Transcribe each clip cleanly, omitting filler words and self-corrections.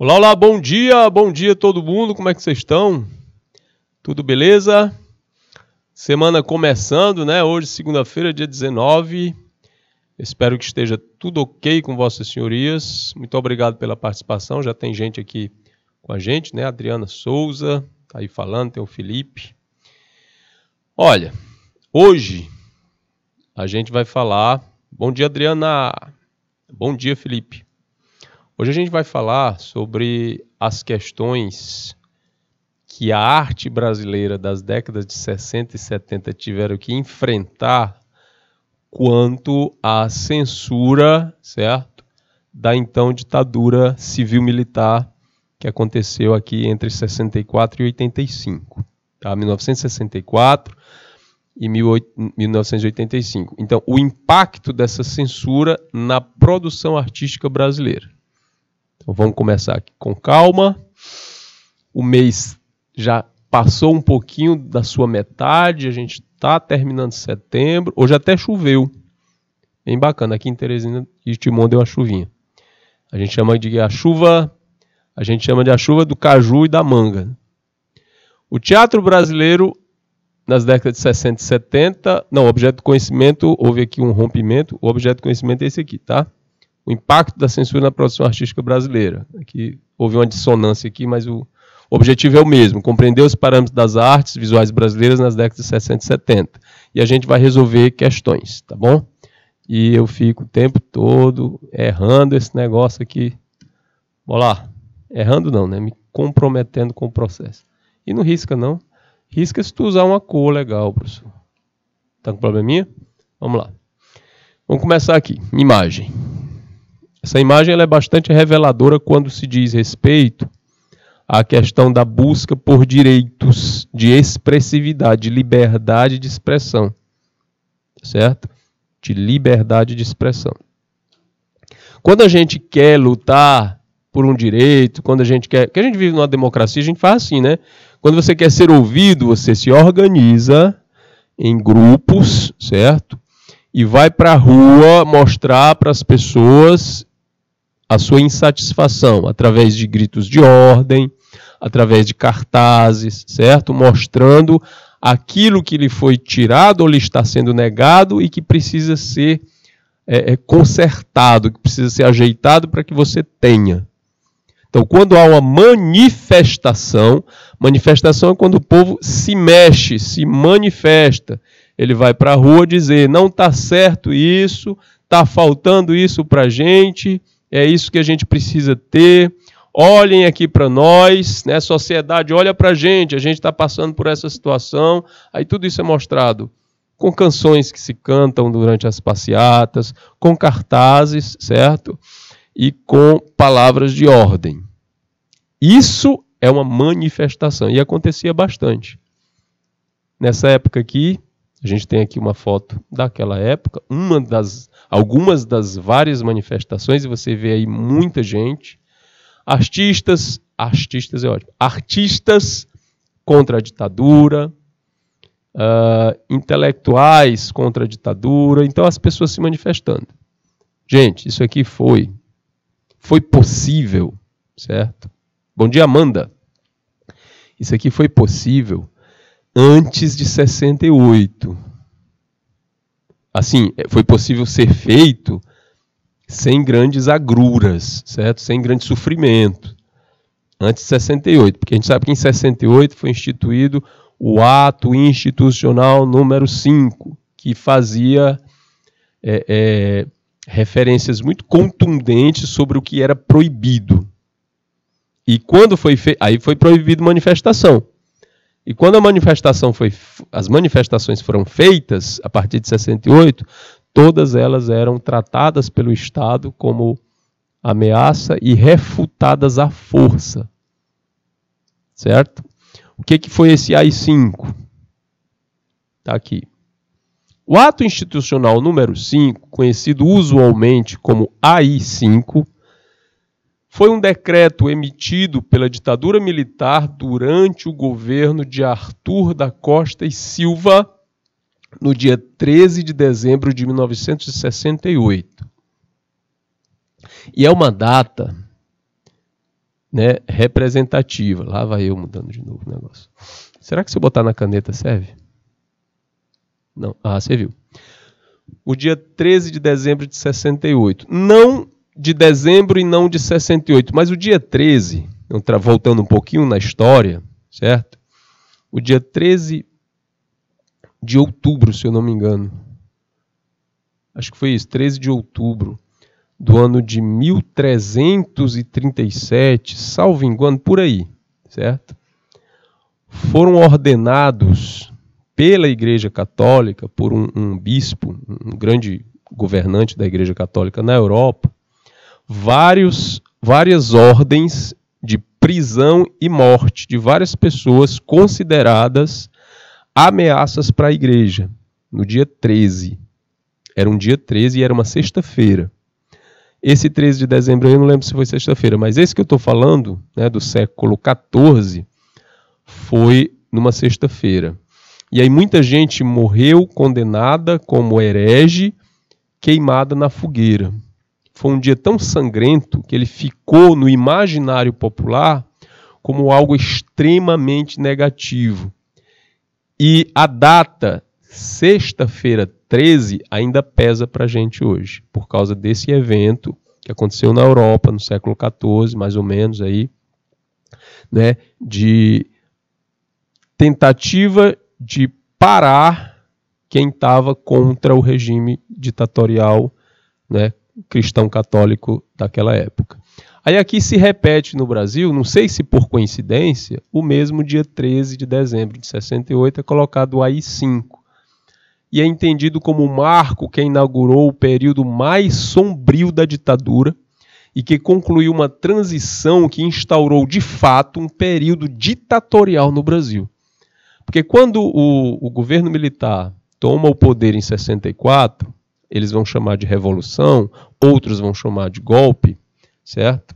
Olá, olá, bom dia todo mundo, como é que vocês estão? Tudo beleza? Semana começando, né? Hoje, segunda-feira, dia 19. Espero que esteja tudo ok com vossas senhorias. Muito obrigado pela participação, já tem gente aqui com a gente, né? Adriana Souza, tá aí falando, tem o Felipe. Olha, hoje a gente vai falar... Bom dia, Adriana! Bom dia, Felipe! Hoje a gente vai falar sobre as questões que a arte brasileira das décadas de 60 e 70 tiveram que enfrentar quanto à censura, certo? Da então ditadura civil-militar que aconteceu aqui entre 64 e 85, tá? 1964 e 1985. Então, o impacto dessa censura na produção artística brasileira. Então vamos começar aqui com calma. O mês já passou um pouquinho da sua metade, a gente está terminando setembro. Hoje até choveu. Bem bacana. Aqui em Teresina e Timon deu uma chuvinha. A gente chama de a chuva do caju e da manga. O teatro brasileiro, nas décadas de 60 e 70, não, o objeto de conhecimento, houve aqui um rompimento, o objeto de conhecimento é esse aqui, tá? O impacto da censura na produção artística brasileira. Aqui houve uma dissonância aqui, mas o objetivo é o mesmo, compreender os parâmetros das artes visuais brasileiras nas décadas de 60 e 70. E a gente vai resolver questões, tá bom? E eu fico o tempo todo errando esse negócio aqui. Vamos lá. Errando não, né? Me comprometendo com o processo. E não risca não. Risca se tu usar uma cor legal, professor. Tá com probleminha? Vamos lá. Vamos começar aqui. Imagem. Essa imagem ela é bastante reveladora quando se diz respeito à questão da busca por direitos de expressividade, de liberdade de expressão. Certo? De liberdade de expressão. Quando a gente quer lutar por um direito, quando a gente quer... Porque a gente vive numa democracia, a gente faz assim, né? Quando você quer ser ouvido, você se organiza em grupos, certo? E vai para a rua mostrar para as pessoas a sua insatisfação, através de gritos de ordem, através de cartazes, certo? Mostrando aquilo que lhe foi tirado ou lhe está sendo negado e que precisa ser consertado, que precisa ser ajeitado para que você tenha. Então, quando há uma manifestação é quando o povo se mexe, se manifesta. Ele vai para a rua dizer, não está certo isso, está faltando isso para a gente, é isso que a gente precisa ter, olhem aqui para nós, né? A sociedade olha para a gente está passando por essa situação, aí tudo isso é mostrado com canções que se cantam durante as passeatas, com cartazes, certo? E com palavras de ordem. Isso é uma manifestação, e acontecia bastante. Nessa época aqui, a gente tem aqui uma foto daquela época, algumas das várias manifestações, e você vê aí muita gente. Artistas é ótimo, artistas contra a ditadura, intelectuais contra a ditadura, então as pessoas se manifestando. Gente, isso aqui foi possível, certo? Bom dia, Amanda. Isso aqui foi possível antes de 68. Assim, foi possível ser feito sem grandes agruras, certo? Sem grande sofrimento. Antes de 68, porque a gente sabe que em 68 foi instituído o Ato Institucional número 5, que fazia referências muito contundentes sobre o que era proibido. E quando foi feito, aí foi proibido manifestação. E quando as manifestações foram feitas, a partir de 68, todas elas eram tratadas pelo Estado como ameaça e refutadas à força. Certo? O que foi esse AI-5? Está aqui. O Ato Institucional número 5, conhecido usualmente como AI-5, foi um decreto emitido pela ditadura militar durante o governo de Arthur da Costa e Silva, no dia 13 de dezembro de 1968. E é uma data né, representativa. Lá vai eu mudando de novo o negócio. Será que se eu botar na caneta serve? Não. Ah, serviu. O dia 13 de dezembro de 68. Não de dezembro e não de 68, mas o dia 13, voltando um pouquinho na história, certo? O dia 13 de outubro, se eu não me engano. Acho que foi isso, 13 de outubro do ano de 1337, salvo engano, por aí, certo? Foram ordenados pela Igreja Católica, por um bispo, um grande governante da Igreja Católica na Europa, várias ordens de prisão e morte de várias pessoas consideradas ameaças para a Igreja, no dia 13. Era um dia 13 e era uma sexta-feira. Esse 13 de dezembro, eu não lembro se foi sexta-feira, mas esse que eu estou falando, né, do século XIV, foi numa sexta-feira. E aí muita gente morreu condenada como herege, queimada na fogueira. Foi um dia tão sangrento que ele ficou no imaginário popular como algo extremamente negativo. E a data, sexta-feira 13, ainda pesa para a gente hoje, por causa desse evento que aconteceu na Europa no século XIV, mais ou menos, aí, né, de tentativa de parar quem estava contra o regime ditatorial, né, cristão católico daquela época. Aí aqui se repete no Brasil, não sei se por coincidência, o mesmo dia 13 de dezembro de 68 é colocado o AI-5. E é entendido como um marco que inaugurou o período mais sombrio da ditadura e que concluiu uma transição que instaurou de fato um período ditatorial no Brasil. Porque quando o governo militar toma o poder em 64, eles vão chamar de revolução, outros vão chamar de golpe, certo?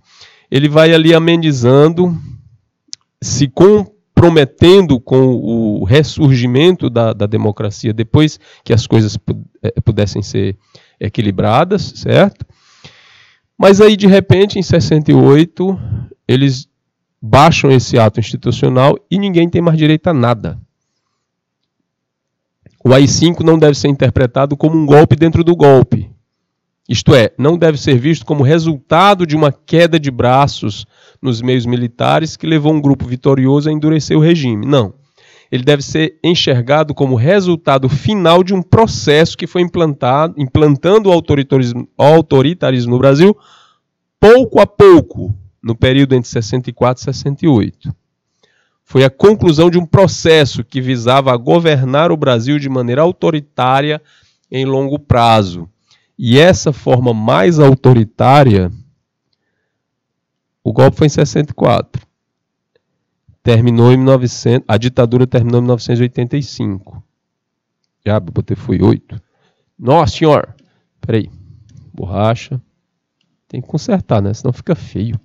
Ele vai ali amenizando, se comprometendo com o ressurgimento da democracia depois que as coisas pudessem ser equilibradas, certo? Mas aí, de repente, em 68, eles baixam esse ato institucional e ninguém tem mais direito a nada. O AI-5 não deve ser interpretado como um golpe dentro do golpe. Isto é, não deve ser visto como resultado de uma queda de braços nos meios militares que levou um grupo vitorioso a endurecer o regime. Não. Ele deve ser enxergado como resultado final de um processo que foi implantando o autoritarismo no Brasil pouco a pouco, no período entre 64 e 68. Foi a conclusão de um processo que visava governar o Brasil de maneira autoritária em longo prazo. E essa forma mais autoritária, o golpe foi em 64. Terminou em 1900, a ditadura terminou em 1985. Já botei foi 8. Nossa senhora! Peraí. Borracha. Tem que consertar, né? Senão fica feio.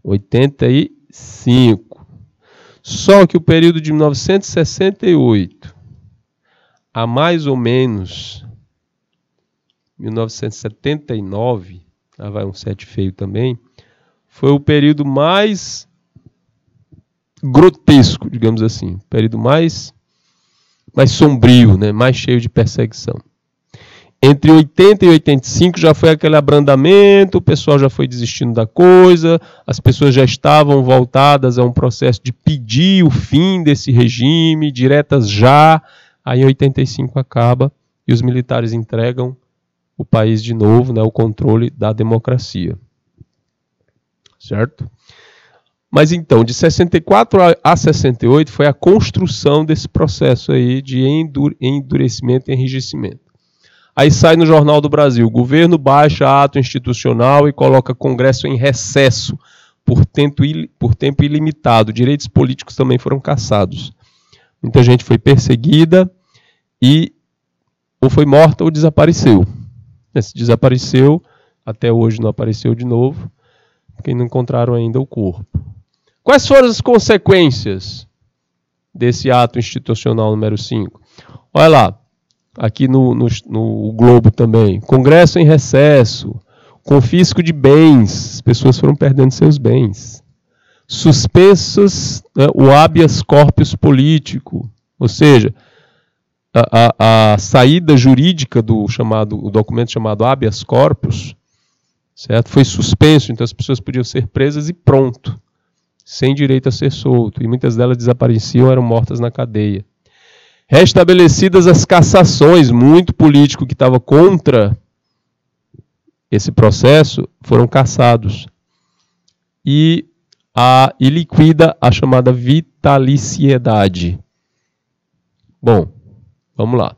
85. Só que o período de 1968 a mais ou menos 1979, vai um 7 feio também, foi o período mais grotesco, digamos assim, o período mais sombrio, né? Mais cheio de perseguição. Entre 80 e 85 já foi aquele abrandamento, o pessoal já foi desistindo da coisa, as pessoas já estavam voltadas a um processo de pedir o fim desse regime, diretas já. Aí em 85 acaba e os militares entregam o país de novo, né, o controle da democracia. Certo? Mas então, de 64 a 68 foi a construção desse processo aí de endurecimento e enrijecimento. Aí sai no Jornal do Brasil, o governo baixa ato institucional e coloca Congresso em recesso por tempo ilimitado. Direitos políticos também foram cassados. Muita gente foi perseguida e ou foi morta ou desapareceu. Se desapareceu, até hoje não apareceu de novo, porque não encontraram ainda o corpo. Quais foram as consequências desse ato institucional número 5? Olha lá. Aqui no Globo também. Congresso em recesso. Confisco de bens, as pessoas foram perdendo seus bens. Suspensos, né, o habeas corpus político, ou seja, a saída jurídica do o documento chamado habeas corpus, certo? Foi suspenso, então as pessoas podiam ser presas e pronto, sem direito a ser solto, e muitas delas desapareciam, eram mortas na cadeia. Restabelecidas as cassações, muito político que estava contra esse processo, foram cassados. E liquida a chamada vitaliciedade. Bom, vamos lá.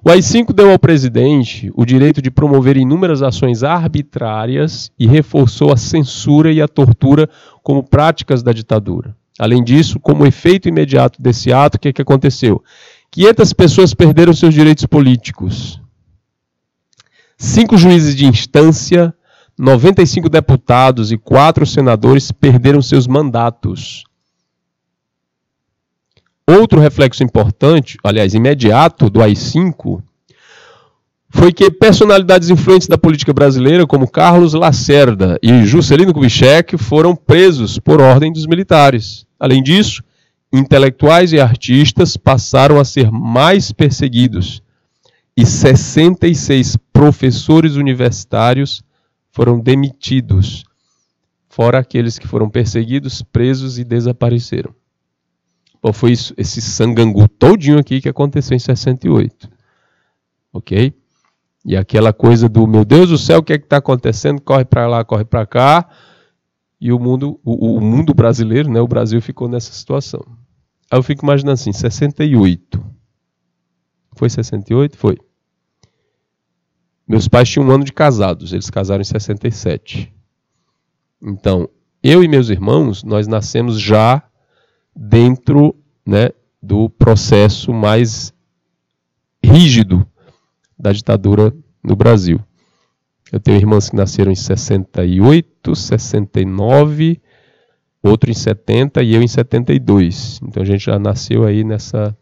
O AI-5 deu ao presidente o direito de promover inúmeras ações arbitrárias e reforçou a censura e a tortura como práticas da ditadura. Além disso, como efeito imediato desse ato, o que aconteceu? 500 pessoas perderam seus direitos políticos. 5 juízes de instância, 95 deputados e 4 senadores perderam seus mandatos. Outro reflexo importante, aliás, imediato do AI-5, foi que personalidades influentes da política brasileira, como Carlos Lacerda e Juscelino Kubitschek, foram presos por ordem dos militares. Além disso, intelectuais e artistas passaram a ser mais perseguidos e 66 professores universitários foram demitidos, fora aqueles que foram perseguidos, presos e desapareceram. Bom, foi isso, esse sangangu todinho aqui que aconteceu em 68. Ok? E aquela coisa do, meu Deus do céu, o que é que está acontecendo? Corre para lá, corre para cá. E o mundo brasileiro, né, o Brasil ficou nessa situação. Aí eu fico imaginando assim, 68. Foi 68? Foi. Meus pais tinham 1 ano de casados, eles casaram em 67. Então, eu e meus irmãos, nós nascemos já dentro, né, do processo mais rígido da ditadura no Brasil. Eu tenho irmãos que nasceram em 68, 69, outro em 70 e eu em 72. Então a gente já nasceu aí nessa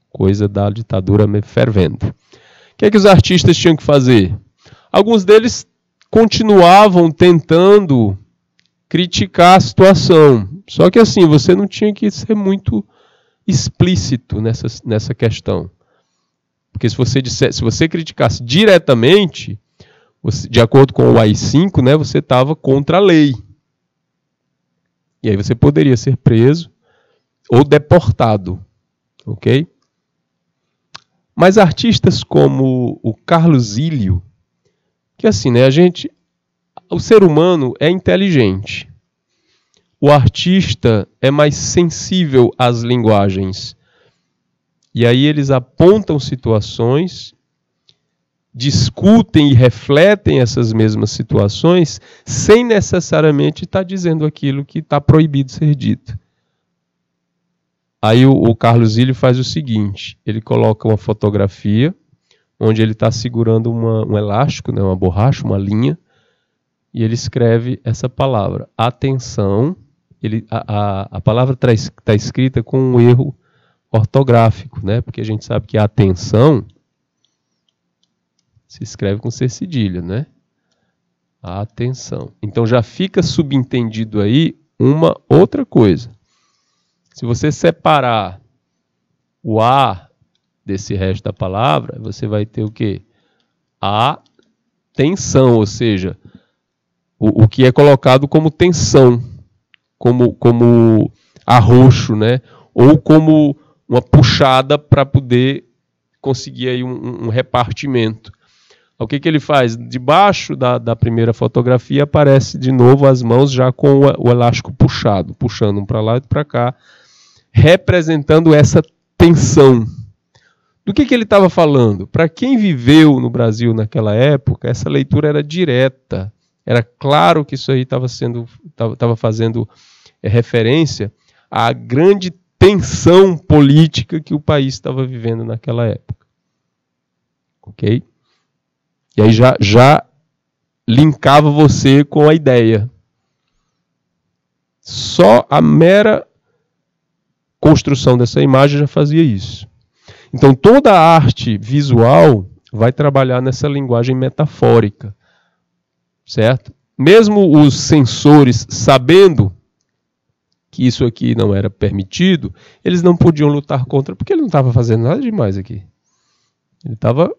coisa da ditadura fervendo. O que é que os artistas tinham que fazer? Alguns deles continuavam tentando criticar a situação. Só que assim, você não tinha que ser muito explícito nessa questão. Porque se você criticasse diretamente, de acordo com o AI-5, né, você estava contra a lei. E aí você poderia ser preso ou deportado. Ok? Mas artistas como o Carlos Ilho, que assim, né, o ser humano é inteligente. O artista é mais sensível às linguagens. E aí eles apontam situações, discutem e refletem essas mesmas situações, sem necessariamente estar dizendo aquilo que está proibido ser dito. Aí o Carlos Ilho faz o seguinte, ele coloca uma fotografia, onde ele está segurando um elástico, né, uma borracha, uma linha, e ele escreve essa palavra, atenção. A palavra está escrita com um erro ortográfico, né? Porque a gente sabe que a atenção se escreve com C cedilha, né? A atenção. Então já fica subentendido aí uma outra coisa. Se você separar o A desse resto da palavra, você vai ter o quê? A tensão, ou seja, o que é colocado como tensão, como arroxo, né? Ou como uma puxada para poder conseguir aí um repartimento. O que ele faz? Debaixo da primeira fotografia aparece de novo as mãos já com o elástico puxado, puxando um para lá e para cá, representando essa tensão. Do que ele estava falando? Para quem viveu no Brasil naquela época, essa leitura era direta. Era claro que isso aí estava fazendo referência à grande tensão política que o país estava vivendo naquela época. Ok? E aí já linkava você com a ideia. Só a mera construção dessa imagem já fazia isso. Então toda a arte visual vai trabalhar nessa linguagem metafórica. certo? Mesmo os censores, sabendo que isso aqui não era permitido, eles não podiam lutar contra, porque ele não estava fazendo nada demais aqui. Ele estava,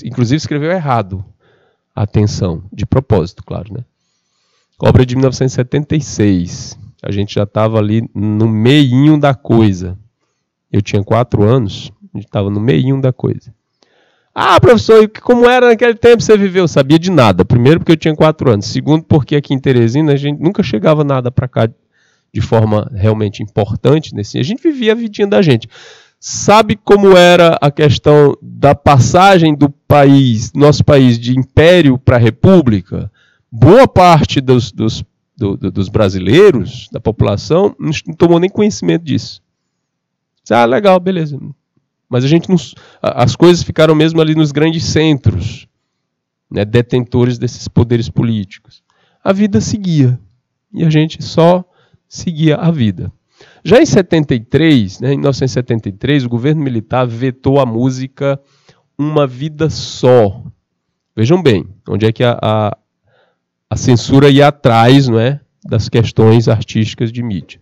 inclusive escreveu errado. Atenção, de propósito, claro, né? Obra de 1976. A gente já estava ali no meinho da coisa. Eu tinha 4 anos, a gente estava no meinho da coisa. Ah, professor, como era naquele tempo você viveu? Eu sabia de nada. Primeiro, porque eu tinha 4 anos. Segundo, porque aqui em Teresina a gente nunca chegava nada para cá de forma realmente importante. A gente vivia a vidinha da gente. Sabe como era a questão da passagem do país, nosso país, de império para república? Boa parte dos brasileiros, da população, não tomou nem conhecimento disso. Ah, legal, beleza. Mas a gente não, as coisas ficaram mesmo ali nos grandes centros, né, detentores desses poderes políticos. A vida seguia. E a gente só seguia a vida. Já em 73, né, em 1973, o governo militar vetou a música Uma Vida Só. Vejam bem, onde é que a censura ia atrás, não é, das questões artísticas de mídia.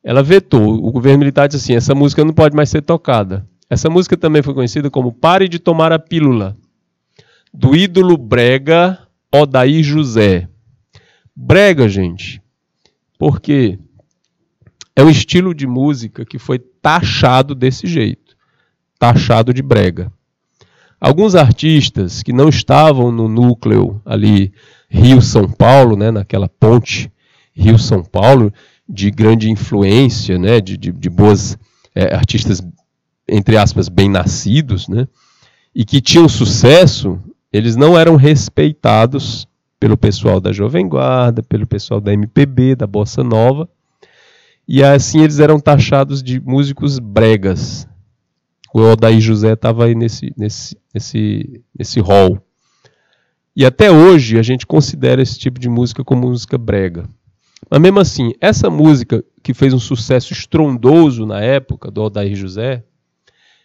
Ela vetou, o governo militar disse assim, essa música não pode mais ser tocada. Essa música também foi conhecida como Pare de Tomar a Pílula, do ídolo brega Odair José. Brega, gente, porque é um estilo de música que foi taxado desse jeito, taxado de brega. Alguns artistas que não estavam no núcleo ali Rio-São Paulo, né, naquela ponte Rio-São Paulo, de grande influência, né, de boas artistas, entre aspas, bem-nascidos, né, e que tinham sucesso, eles não eram respeitados pelo pessoal da Jovem Guarda, pelo pessoal da MPB, da Bossa Nova, e assim eles eram taxados de músicos bregas. O Odair José estava aí nesse rol. E até hoje a gente considera esse tipo de música como música brega. Mas mesmo assim, essa música que fez um sucesso estrondoso na época do Odair José,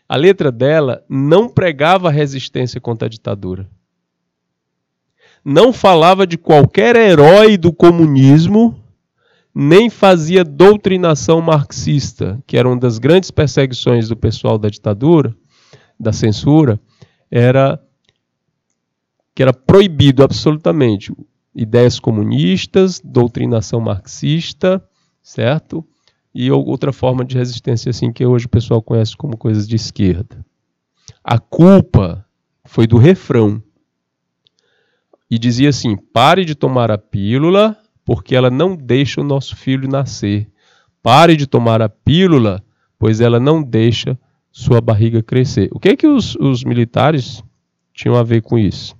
a letra dela não pregava resistência contra a ditadura. Não falava de qualquer herói do comunismo, nem fazia doutrinação marxista, que era uma das grandes perseguições do pessoal da ditadura, da censura, que era proibido absolutamente ideias comunistas, doutrinação marxista, certo? E outra forma de resistência assim que hoje o pessoal conhece como coisas de esquerda. A culpa foi do refrão. E dizia assim, pare de tomar a pílula, porque ela não deixa o nosso filho nascer. Pare de tomar a pílula, pois ela não deixa sua barriga crescer. O que é que os militares tinham a ver com isso?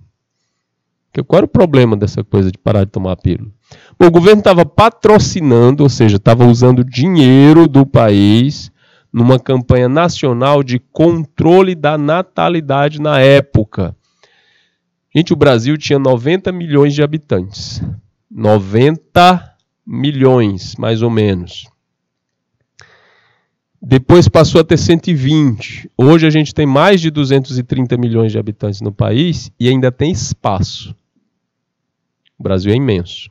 Qual era o problema dessa coisa de parar de tomar a pílula? Bom, o governo estava patrocinando, ou seja, estava usando dinheiro do país numa campanha nacional de controle da natalidade na época. Gente, o Brasil tinha 90 milhões de habitantes. 90 milhões, mais ou menos. Depois passou a ter 120. Hoje a gente tem mais de 230 milhões de habitantes no país e ainda tem espaço. O Brasil é imenso.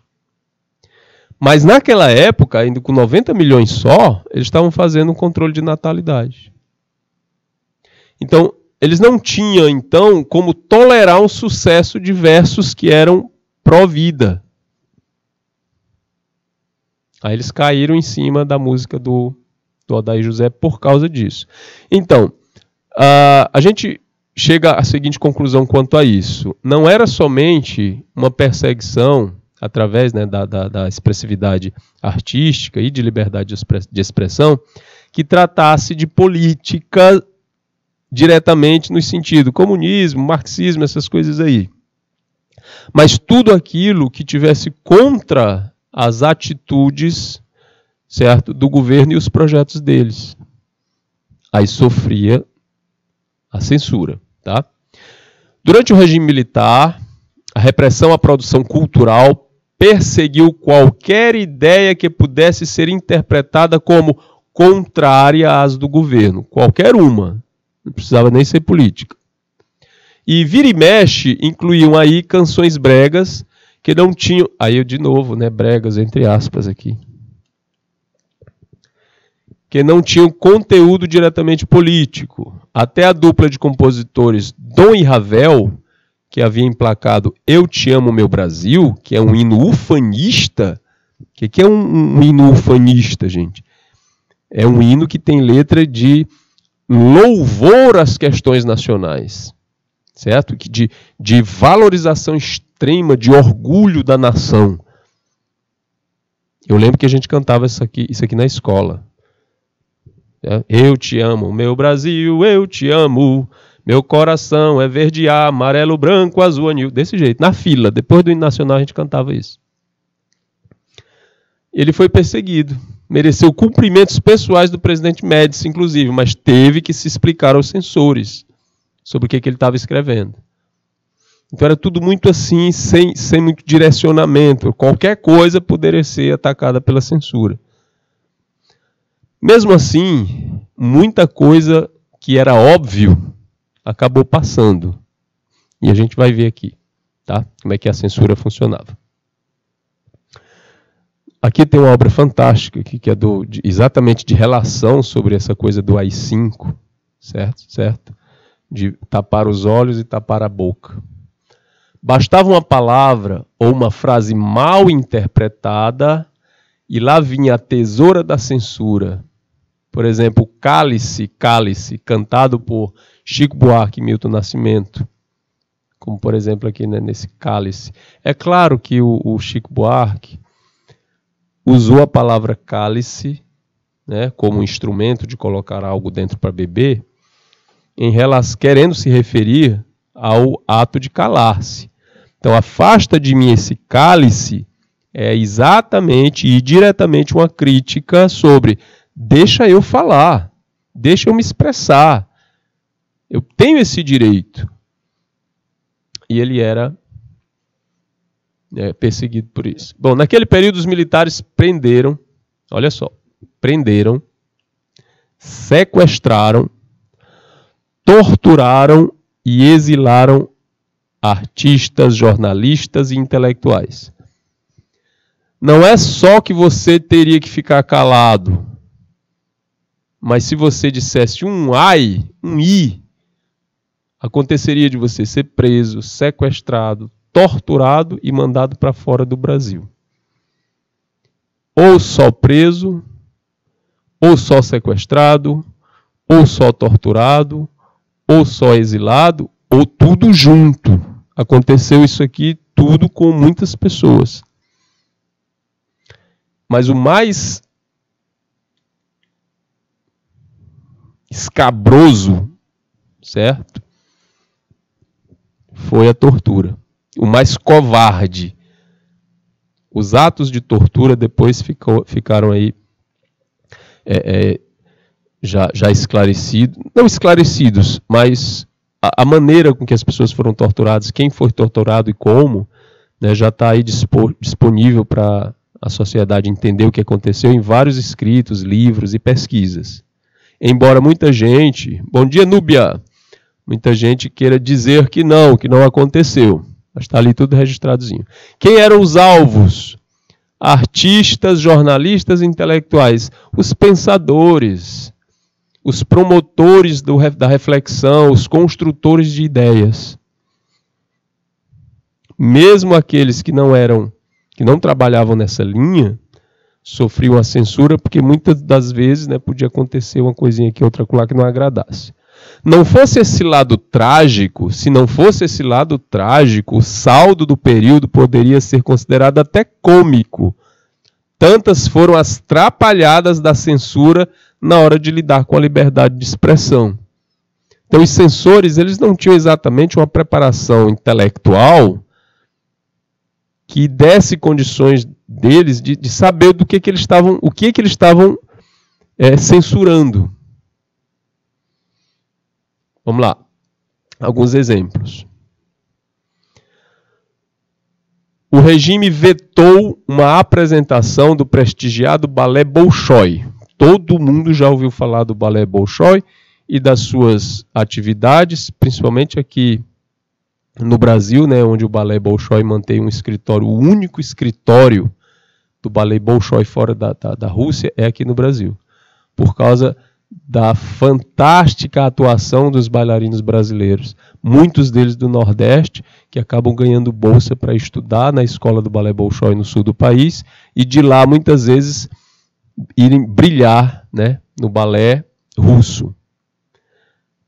Mas naquela época, ainda com 90 milhões só, eles estavam fazendo um controle de natalidade. Então, eles não tinham, então, como tolerar um sucesso de versos que eram pró-vida. Aí eles caíram em cima da música do Odair José por causa disso. Então, a gente chega à seguinte conclusão quanto a isso. Não era somente uma perseguição através, né, da expressividade artística e de liberdade de expressão que tratasse de política diretamente no sentido comunismo, marxismo, essas coisas aí. Mas tudo aquilo que tivesse contra as atitudes, certo, do governo e os projetos deles. Aí sofria a censura. Tá? Durante o regime militar, a repressão à produção cultural perseguiu qualquer ideia que pudesse ser interpretada como contrária às do governo. Qualquer uma. Não precisava nem ser política. E vira e mexe incluíam aí canções bregas que não tinham... Aí eu de novo, né, bregas entre aspas aqui. Que não tinham conteúdo diretamente político. Até a dupla de compositores Dom e Ravel, que havia emplacado Eu Te Amo, Meu Brasil, que é um hino ufanista. O que é um hino ufanista, gente? É um hino que tem letra de louvor às questões nacionais, certo? De valorização extrema, de orgulho da nação. Eu lembro que a gente cantava isso aqui na escola. Eu te amo, meu Brasil, eu te amo. Meu coração é verde, amarelo, branco, azul, anil. Desse jeito, na fila. Depois do hino nacional a gente cantava isso. Ele foi perseguido. Mereceu cumprimentos pessoais do presidente Médici, inclusive, mas teve que se explicar aos censores sobre o que ele estava escrevendo. Então era tudo muito assim, sem muito direcionamento. Qualquer coisa poderia ser atacada pela censura. Mesmo assim, muita coisa que era óbvio acabou passando. E a gente vai ver aqui, tá? Como é que a censura funcionava. Aqui tem uma obra fantástica, que é exatamente de relação sobre essa coisa do AI-5, certo? De tapar os olhos e tapar a boca. Bastava uma palavra ou uma frase mal interpretada e lá vinha a tesoura da censura. Por exemplo, Cálice, Cálice, cantado por Chico Buarque e Milton Nascimento. Como, por exemplo, aqui, né, nesse Cálice. É claro que o Chico Buarque usou a palavra cálice, né, como instrumento de colocar algo dentro para beber, querendo se referir ao ato de calar-se. Então, afasta de mim esse cálice é exatamente e diretamente uma crítica sobre deixa eu falar, deixa eu me expressar. Eu tenho esse direito. E ele era perseguido por isso. Bom, naquele período os militares prenderam, olha só, sequestraram, torturaram e exilaram artistas, jornalistas e intelectuais. Não é só que você teria que ficar calado, mas se você dissesse um ai, um i, aconteceria de você ser preso, sequestrado, torturado e mandado para fora do Brasil. Ou só preso, ou só sequestrado, ou só torturado, ou só exilado, ou tudo junto. Aconteceu isso aqui tudo com muitas pessoas. Mas o mais escabroso, certo? Foi a tortura. O mais covarde. Os atos de tortura depois ficaram aí já esclarecidos. Não esclarecidos, mas a maneira com que as pessoas foram torturadas, quem foi torturado e como, né, já está aí disponível para a sociedade entender o que aconteceu em vários escritos, livros e pesquisas. Embora muita gente... Bom dia, Núbia! Muita gente queira dizer que não aconteceu. Mas está ali tudo registradozinho. Quem eram os alvos? Artistas, jornalistas e intelectuais. Os pensadores, os promotores da reflexão, os construtores de ideias. Mesmo aqueles que não trabalhavam nessa linha, sofriam a censura, porque muitas das vezes, né, podia acontecer uma coisinha aqui, outra lá que não agradasse. Não fosse esse lado trágico, se não fosse esse lado trágico, o saldo do período poderia ser considerado até cômico. Tantas foram as trapalhadas da censura na hora de lidar com a liberdade de expressão. Então os censores, eles não tinham exatamente uma preparação intelectual que desse condições deles de saber do que eles estavam, o que eles estavam censurando. Vamos lá, alguns exemplos. O regime vetou uma apresentação do prestigiado balé Bolshoi. Todo mundo já ouviu falar do balé Bolshoi e das suas atividades, principalmente aqui no Brasil, né, onde o Balé Bolshoi mantém um escritório, o único escritório do Balé Bolshoi fora da Rússia é aqui no Brasil, por causa da fantástica atuação dos bailarinos brasileiros, muitos deles do Nordeste, que acabam ganhando bolsa para estudar na escola do Balé Bolshoi no sul do país, e de lá, muitas vezes, irem brilhar, né, no balé russo.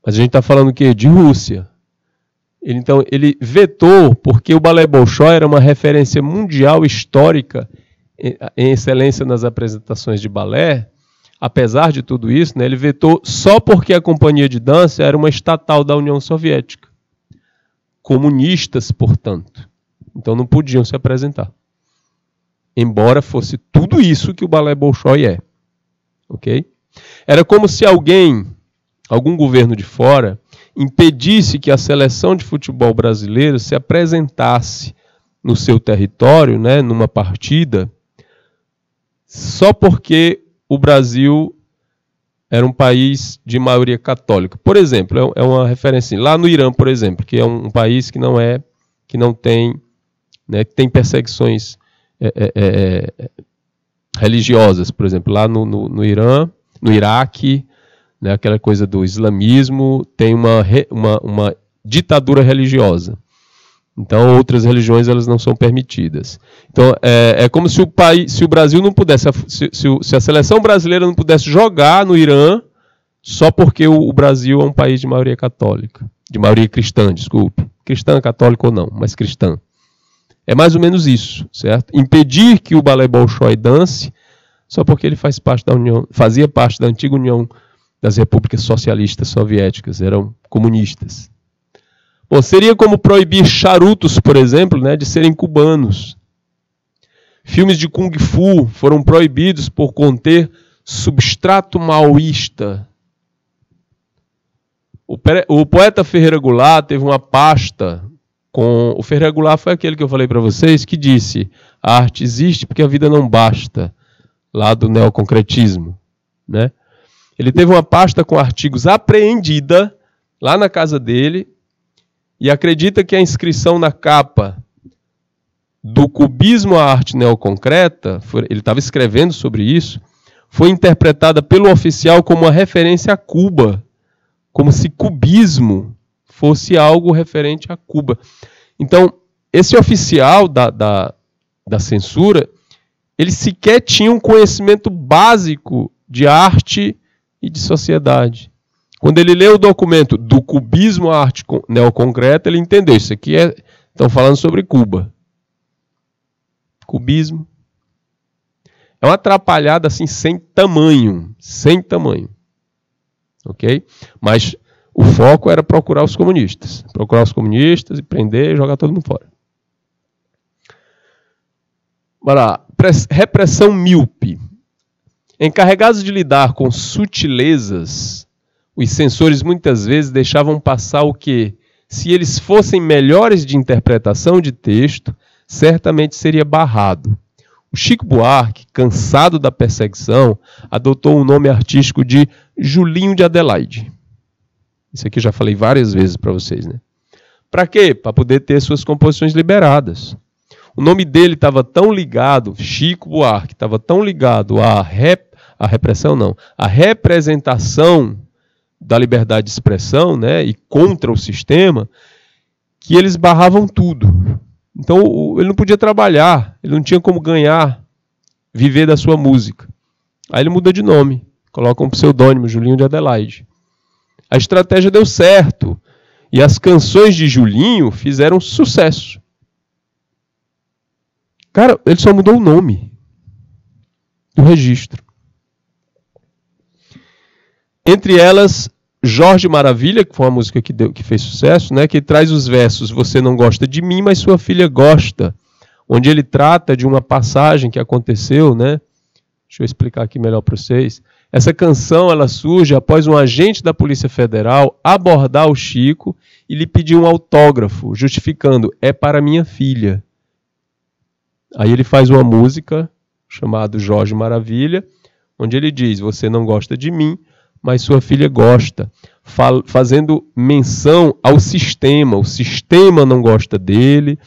Mas a gente está falando o quê? De Rússia. Então, ele vetou, porque o Balé Bolshoi era uma referência mundial histórica em excelência nas apresentações de balé. Apesar de tudo isso, né, ele vetou só porque a companhia de dança era uma estatal da União Soviética. Comunistas, portanto. Então não podiam se apresentar. Embora fosse tudo isso que o Balé Bolshoi é. Ok? Era como se algum governo de fora, impedisse que a seleção de futebol brasileira se apresentasse no seu território, né, numa partida, só porque o Brasil era um país de maioria católica. Por exemplo, é uma referência lá no Irã, por exemplo, que é um país que não tem, né, que tem perseguições religiosas, por exemplo, lá no Irã, no Iraque, né, aquela coisa do islamismo, tem uma ditadura religiosa. Então, outras religiões elas não são permitidas. Então, é como se o Brasil não pudesse, se a seleção brasileira não pudesse jogar no Irã, só porque o Brasil é um país de maioria católica, de maioria cristã, desculpe. Cristã, católica ou não, mas cristã. É mais ou menos isso, certo? Impedir que o Balé Bolshoi dance, só porque ele fazia parte da antiga União das Repúblicas Socialistas Soviéticas, eram comunistas. Bom, seria como proibir charutos, por exemplo, né, de serem cubanos. Filmes de Kung Fu foram proibidos por conter substrato maoísta. O poeta Ferreira Goulart teve uma pasta com... O Ferreira Goulart foi aquele que eu falei para vocês, que disse: a arte existe porque a vida não basta, lá do neoconcretismo, né? Ele teve uma pasta com artigos apreendida lá na casa dele, e acredita que a inscrição na capa do Cubismo à Arte Neoconcreta, ele estava escrevendo sobre isso, foi interpretada pelo oficial como uma referência a Cuba, como se cubismo fosse algo referente a Cuba. Então, esse oficial da censura, ele sequer tinha um conhecimento básico de arte e de sociedade. Quando ele leu o documento do Cubismo à Arte Neoconcreta, ele entendeu, isso aqui estão falando sobre Cuba. Cubismo. É uma atrapalhada assim sem tamanho. Ok? Mas o foco era procurar os comunistas. Procurar os comunistas e prender e jogar todo mundo fora. Bora lá. Repressão míope. Encarregados de lidar com sutilezas, os censores muitas vezes deixavam passar o que, se eles fossem melhores de interpretação de texto, certamente seria barrado. O Chico Buarque, cansado da perseguição, adotou o nome artístico de Julinho de Adelaide. Isso aqui eu já falei várias vezes para vocês, né? Para quê? Para poder ter suas composições liberadas. O nome dele estava tão ligado, Chico Buarque, estava tão ligado à repressão, não, à representação da liberdade de expressão, né, e contra o sistema, que eles barravam tudo. Então ele não podia trabalhar, ele não tinha como viver da sua música. Aí ele muda de nome, coloca um pseudônimo, Julinho de Adelaide. A estratégia deu certo, e as canções de Julinho fizeram sucesso. Cara, ele só mudou o nome do registro. Entre elas, Jorge Maravilha, que foi uma música que fez sucesso, né, que traz os versos "Você não gosta de mim, mas sua filha gosta", onde ele trata de uma passagem que aconteceu, né? Deixa eu explicar aqui melhor para vocês. Essa canção ela surge após um agente da Polícia Federal abordar o Chico e lhe pedir um autógrafo, justificando: "É para minha filha". Aí ele faz uma música chamada Jorge Maravilha, onde ele diz: "Você não gosta de mim, mas sua filha gosta, fazendo menção ao sistema. O sistema não gosta dele,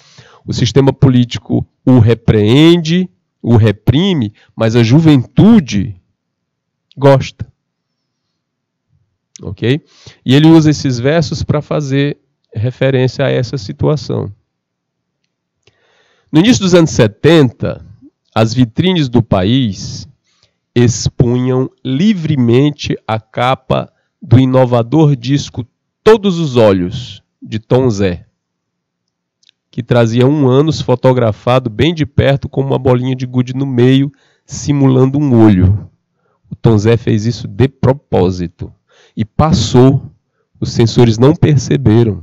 o sistema político o repreende, o reprime, mas a juventude gosta. Ok? E ele usa esses versos para fazer referência a essa situação. No início dos anos 70, as vitrines do país expunham livremente a capa do inovador disco Todos os Olhos, de Tom Zé, que trazia um ânus fotografado bem de perto com uma bolinha de gude no meio, simulando um olho. O Tom Zé fez isso de propósito. E passou. Os censores não perceberam.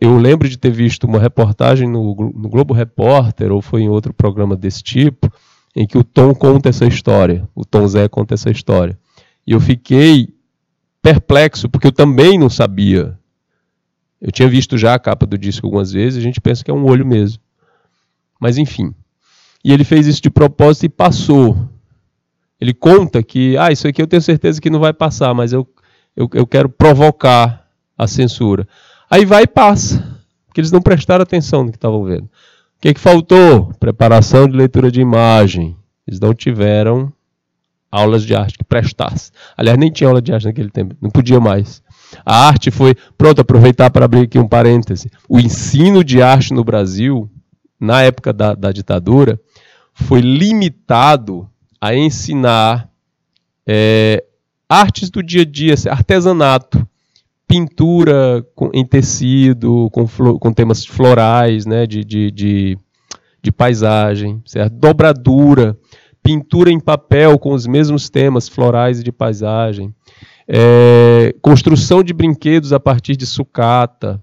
Eu lembro de ter visto uma reportagem no Globo Repórter, ou foi em outro programa desse tipo, em que o Tom conta essa história. O Tom Zé conta essa história. E eu fiquei perplexo, porque eu também não sabia. Eu tinha visto já a capa do disco algumas vezes, a gente pensa que é um olho mesmo. Mas enfim. E ele fez isso de propósito e passou. Ele conta que, isso aqui eu tenho certeza que não vai passar, mas eu quero provocar a censura. Aí vai e passa, porque eles não prestaram atenção no que estavam vendo. O que faltou? Preparação de leitura de imagem. Eles não tiveram aulas de arte que prestasse. Aliás, nem tinha aula de arte naquele tempo, não podia mais. A arte foi... Pronto, aproveitar para abrir aqui um parêntese. O ensino de arte no Brasil, na época da ditadura, foi limitado a ensinar artes do dia a dia, artesanato, pintura em tecido, com temas florais, né, de paisagem, certo? Dobradura, pintura em papel com os mesmos temas florais e de paisagem, construção de brinquedos a partir de sucata,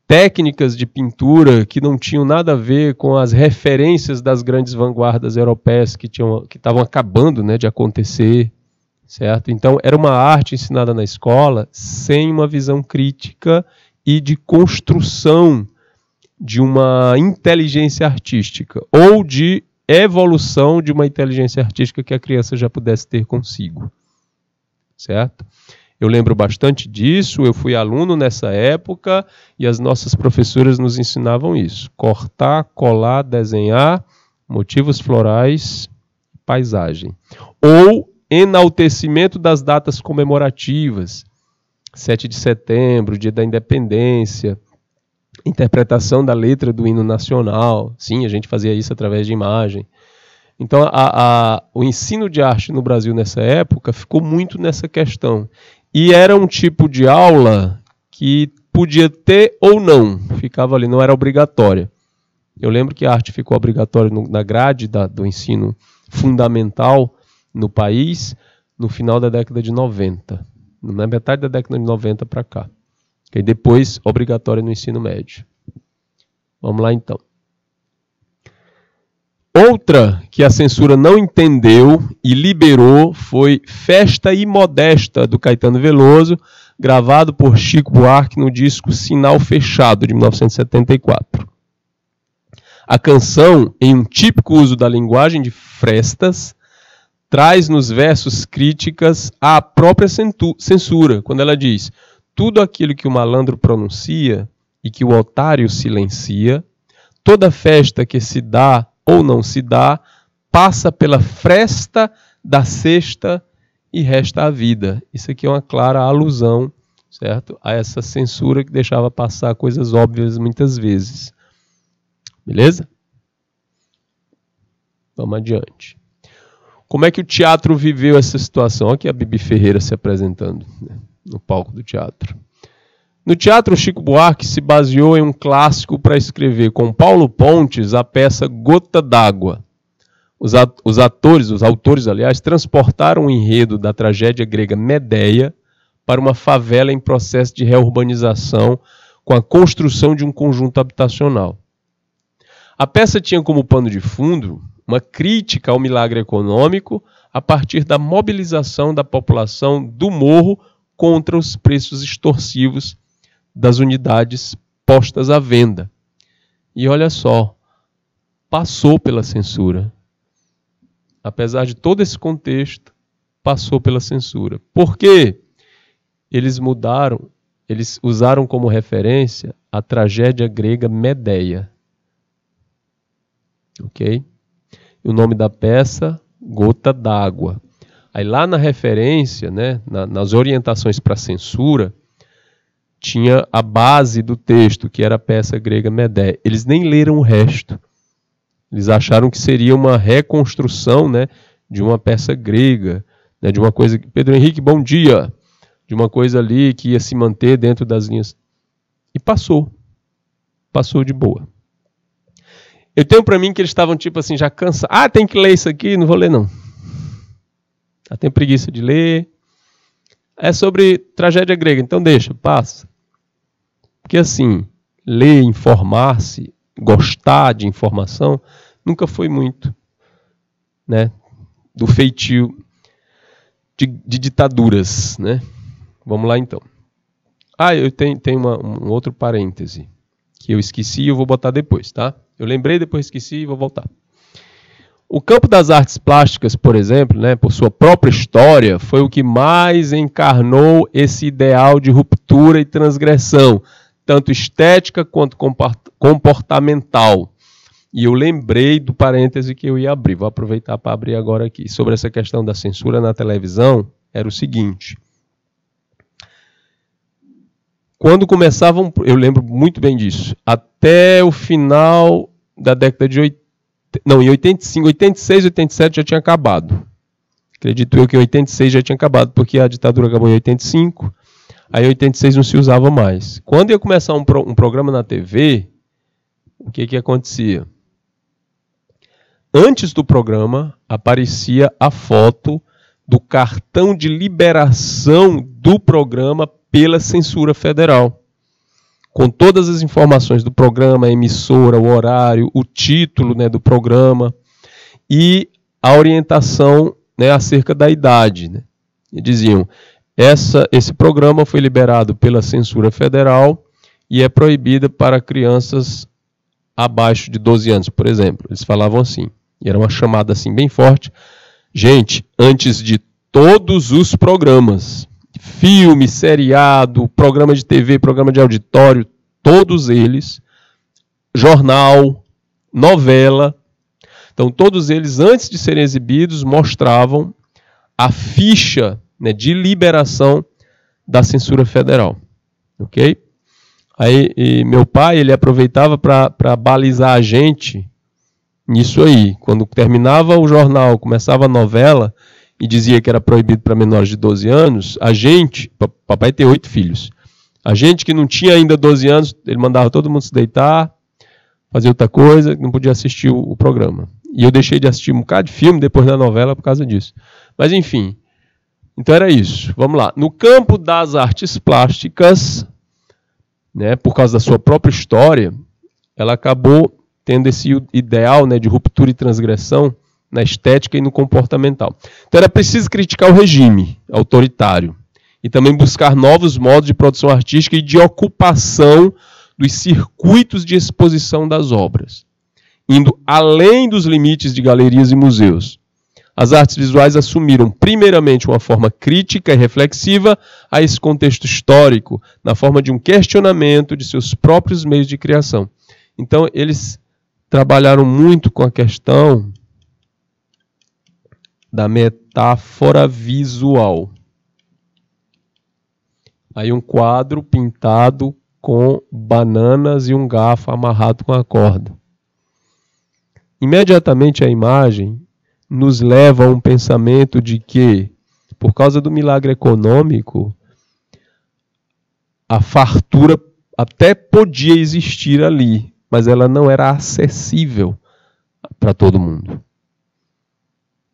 técnicas de pintura que não tinham nada a ver com as referências das grandes vanguardas europeias que estavam acabando, né, de acontecer, certo? Então, era uma arte ensinada na escola sem uma visão crítica e de construção de uma inteligência artística ou de evolução de uma inteligência artística que a criança já pudesse ter consigo, certo? Eu lembro bastante disso, eu fui aluno nessa época e as nossas professoras nos ensinavam isso. Cortar, colar, desenhar, motivos florais, paisagem. Ou enaltecimento das datas comemorativas, 7 de setembro, Dia da Independência, interpretação da letra do hino nacional. Sim, a gente fazia isso através de imagem. Então, o ensino de arte no Brasil nessa época ficou muito nessa questão. E era um tipo de aula que podia ter ou não, ficava ali, não era obrigatória. Eu lembro que a arte ficou obrigatória na grade do ensino fundamental no país no final da década de 90, na metade da década de 90 para cá. E depois, obrigatória no ensino médio. Vamos lá então. Outra que a censura não entendeu e liberou foi Festa Imodesta, do Caetano Veloso, gravado por Chico Buarque no disco Sinal Fechado, de 1974. A canção, em um típico uso da linguagem de frestas, traz nos versos críticas à própria censura, quando ela diz: tudo aquilo que o malandro pronuncia e que o otário silencia, toda festa que se dá ou não se dá, passa pela fresta da cesta e resta a vida. Isso aqui é uma clara alusão, certo? A essa censura que deixava passar coisas óbvias muitas vezes. Beleza? Vamos adiante. Como é que o teatro viveu essa situação? Aqui a Bibi Ferreira se apresentando, né, no palco do teatro. No teatro, Chico Buarque se baseou em um clássico para escrever com Paulo Pontes a peça Gota d'Água. Os autores, aliás, transportaram o enredo da tragédia grega Medeia para uma favela em processo de reurbanização com a construção de um conjunto habitacional. A peça tinha como pano de fundo uma crítica ao milagre econômico a partir da mobilização da população do morro contra os preços extorsivos das unidades postas à venda. E olha só, passou pela censura. Apesar de todo esse contexto, passou pela censura. Por quê? Eles usaram como referência a tragédia grega Medeia. Ok? E o nome da peça, Gota d'Água. Aí lá na referência, né, nas orientações para censura, tinha a base do texto, que era a peça grega Medeia. Eles nem leram o resto. Eles acharam que seria uma reconstrução, né, de uma peça grega, né, de uma coisa... Pedro Henrique, bom dia! De uma coisa ali que ia se manter dentro das linhas. E passou. Passou de boa. Eu tenho para mim que eles estavam tipo assim, já cansados. Ah, tem que ler isso aqui? Não vou ler não. Já tenho preguiça de ler. É sobre tragédia grega, então deixa, passa. Porque assim, ler, informar-se, gostar de informação, nunca foi muito, né, do feitio de ditaduras, né? Vamos lá então. Ah, eu tenho um outro parêntese que eu esqueci e eu vou botar depois, tá? Eu lembrei, depois esqueci e vou voltar. O campo das artes plásticas, por exemplo, né, por sua própria história, foi o que mais encarnou esse ideal de ruptura e transgressão, tanto estética quanto comportamental. E eu lembrei do parêntese que eu ia abrir, vou aproveitar para abrir agora aqui. Sobre essa questão da censura na televisão, era o seguinte. Quando começavam, eu lembro muito bem disso, até o final da década de 80, não, em 85, 86, 87 já tinha acabado. Acredito eu que em 86 já tinha acabado, porque a ditadura acabou em 85, aí em 86 não se usava mais. Quando ia começar um programa na TV, o que acontecia? Antes do programa, aparecia a foto do cartão de liberação do programa pela censura federal, com todas as informações do programa, a emissora, o horário, o título, né, do programa e a orientação, né, acerca da idade, né? E diziam, esse programa foi liberado pela censura federal e é proibido para crianças abaixo de 12 anos, por exemplo. Eles falavam assim, e era uma chamada assim bem forte. Gente, antes de todos os programas, filme, seriado, programa de TV, programa de auditório, todos eles, jornal, novela, então todos eles, antes de serem exibidos, mostravam a ficha, né, de liberação da censura federal, ok? Aí meu pai, ele aproveitava para balizar a gente nisso aí. Quando terminava o jornal, começava a novela e dizia que era proibido para menores de 12 anos, a gente, papai tem 8 filhos, a gente que não tinha ainda 12 anos, ele mandava todo mundo se deitar, fazer outra coisa, não podia assistir o programa. E eu deixei de assistir um bocado de filme depois da novela por causa disso. Mas enfim, então era isso. Vamos lá. No campo das artes plásticas, né, por causa da sua própria história, ela acabou tendo esse ideal, né, de ruptura e transgressão na estética e no comportamental. Então era preciso criticar o regime autoritário e também buscar novos modos de produção artística e de ocupação dos circuitos de exposição das obras, indo além dos limites de galerias e museus. As artes visuais assumiram primeiramente uma forma crítica e reflexiva a esse contexto histórico, na forma de um questionamento de seus próprios meios de criação. Então eles trabalharam muito com a questão da metáfora visual. Aí um quadro pintado com bananas e um garfo amarrado com a corda. Imediatamente a imagem nos leva a um pensamento de que, por causa do milagre econômico, a fartura até podia existir ali, mas ela não era acessível para todo mundo.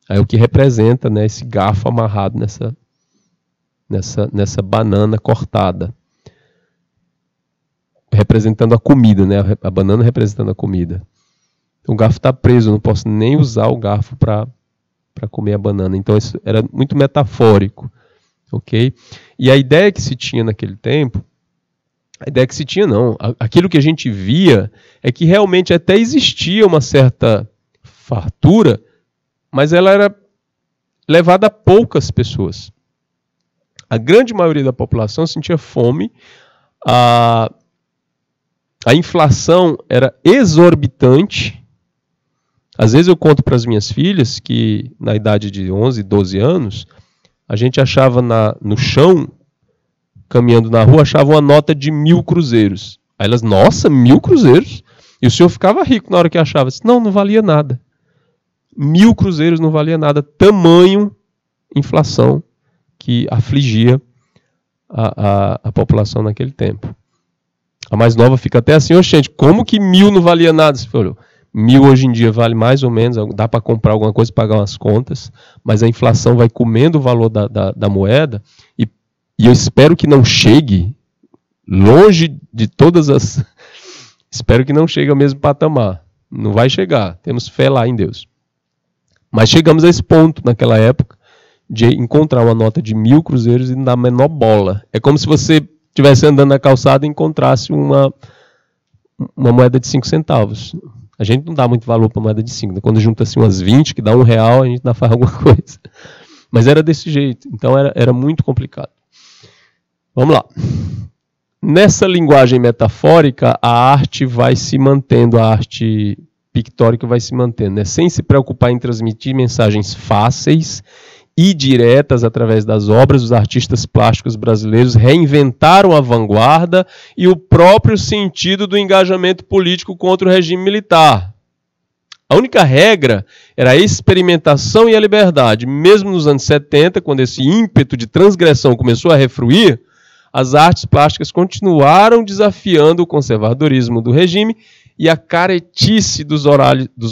Aí o que representa, né, esse garfo amarrado nessa banana cortada, representando a comida, né, a banana representando a comida. O garfo está preso, eu não posso nem usar o garfo para comer a banana. Então isso era muito metafórico, ok? E a ideia que se tinha naquele tempo, aquilo que a gente via é que realmente até existia uma certa fartura, mas ela era levado a poucas pessoas. A grande maioria da população sentia fome, a inflação era exorbitante. Às vezes eu conto para as minhas filhas que na idade de 11, 12 anos, a gente achava no chão, caminhando na rua, achava uma nota de 1.000 cruzeiros. Aí elas, nossa, 1.000 cruzeiros? E o senhor ficava rico na hora que achava. Disse, não valia nada. 1.000 cruzeiros não valia nada. Tamanho inflação que afligia a população naquele tempo. A mais nova fica até assim, gente, como que 1.000 não valia nada? Você falou, 1.000 hoje em dia vale mais ou menos, dá para comprar alguma coisa, pagar umas contas, mas a inflação vai comendo o valor da moeda, e eu espero que não chegue longe de todas as... Espero que não chegue ao mesmo patamar. Não vai chegar, temos fé lá em Deus. Mas chegamos a esse ponto naquela época, de encontrar uma nota de 1.000 cruzeiros e não dar a menor bola. É como se você estivesse andando na calçada e encontrasse uma moeda de 5 centavos. A gente não dá muito valor para moeda de 5. Né? Quando junta assim umas 20, que dá R$1, a gente dá faz alguma coisa. Mas era desse jeito. Então era muito complicado. Vamos lá. Nessa linguagem metafórica, a arte vai se mantendo, a arte pictórica vai se mantendo, né? Sem se preocupar em transmitir mensagens fáceis e diretas através das obras, os artistas plásticos brasileiros reinventaram a vanguarda e o próprio sentido do engajamento político contra o regime militar. A única regra era a experimentação e a liberdade. Mesmo nos anos 70, quando esse ímpeto de transgressão começou a refluir, as artes plásticas continuaram desafiando o conservadorismo do regime e a caretice dos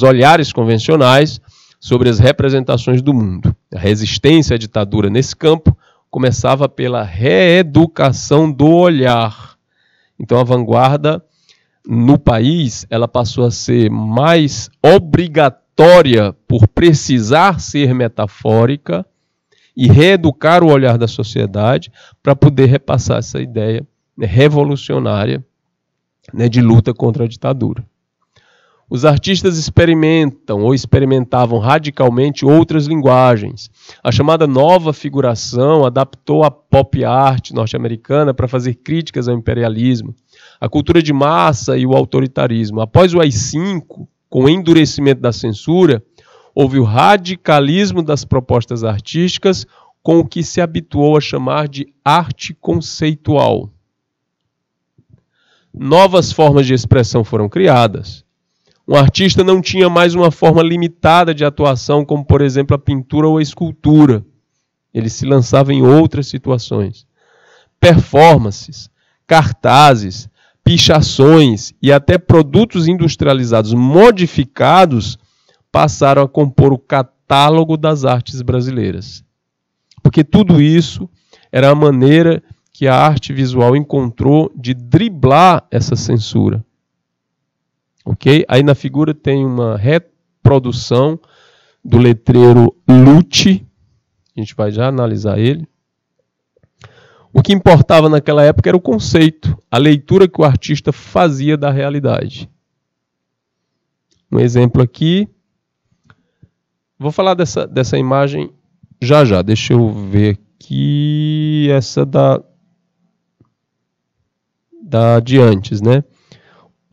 olhares convencionais sobre as representações do mundo. A resistência à ditadura nesse campo começava pela reeducação do olhar. Então a vanguarda no país, ela passou a ser mais obrigatória por precisar ser metafórica e reeducar o olhar da sociedade para poder repassar essa ideia revolucionária, de luta contra a ditadura. Os artistas experimentam ou experimentavam radicalmente outras linguagens. A chamada nova figuração adaptou a pop art norte-americana para fazer críticas ao imperialismo, a cultura de massa e o autoritarismo. Após o AI-5, com o endurecimento da censura, houve o radicalismo das propostas artísticas com o que se habituou a chamar de arte conceitual. Novas formas de expressão foram criadas. Um artista não tinha mais uma forma limitada de atuação, como, por exemplo, a pintura ou a escultura. Ele se lançava em outras situações. Performances, cartazes, pichações e até produtos industrializados modificados passaram a compor o catálogo das artes brasileiras. Porque tudo isso era a maneira que a arte visual encontrou de driblar essa censura. Ok? Aí na figura tem uma reprodução do letreiro LUT. A gente vai já analisar ele. O que importava naquela época era o conceito, a leitura que o artista fazia da realidade. Um exemplo aqui. Vou falar dessa imagem já. Deixa eu ver aqui. Essa da de antes, né?